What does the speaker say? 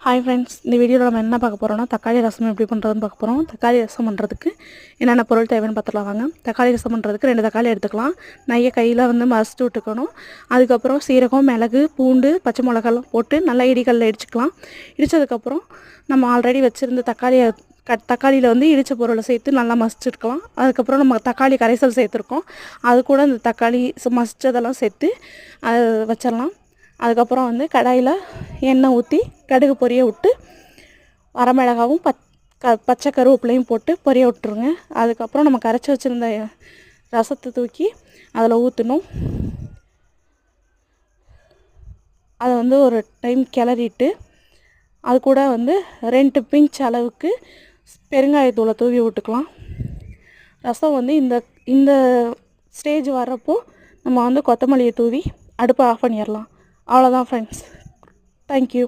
Hi friends, இந்த வீடியோவில் நம்ம என்ன பார்க்க போகிறோம்னா தக்காளி ரசம் எப்படி பண்ணுறதுன்னு பார்க்க போகிறோம். தக்காளி ரசம் பண்ணுறதுக்கு என்னென்ன பொருள் தேவைன்னு பார்த்துக்கலாம் வாங்க. தக்காளி ரசம் பண்ணுறதுக்கு 2 தக்காளி எடுத்துக்கலாம். நையை கையில் மசிச்சு விட்டுக்கணும். அதுக்கப்புறம் சீரகம், மிளகு, பூண்டு, பச்சை மிளகாலாம் போட்டு நல்லா இடிக்கல்ல இடிச்சுக்கலாம். இடித்ததுக்கப்புறம் நம்ம ஆல்ரெடி வச்சுருந்த தக்காளியில் இடித்த பொருளை சேர்த்து நல்லா மசிச்சுருக்கலாம். அதுக்கப்புறம் நம்ம தக்காளி கரைசல் சேர்த்துருக்கோம். அது கூட இந்த தக்காளி மசித்ததெல்லாம் சேர்த்து அதை வச்சிடலாம். அதுக்கப்புறம் கடாயில் எண்ணெய் ஊற்றி கடுகு பொரிய விட்டு வரமிளகாவும் பச்சை கருவேப்பிலையும் போட்டு பொரிய விட்டுருங்க. அதுக்கப்புறம் நம்ம கரைச்சி வச்சுருந்த ரசத்தை தூக்கி அதில் ஊற்றணும். அதை ஒரு டைம் கிளறிட்டு அது கூட 2 பிஞ்ச் அளவுக்கு பெருங்காயத்தூளை தூவி விட்டுக்கலாம். ரசம் இந்த ஸ்டேஜ் வர்றப்போ நம்ம கொத்தமல்லியை தூவி அடுப்பை ஆஃப் பண்ணிடலாம். அவ்வளோதான் ஃப்ரெண்ட்ஸ். தேங்க்யூ.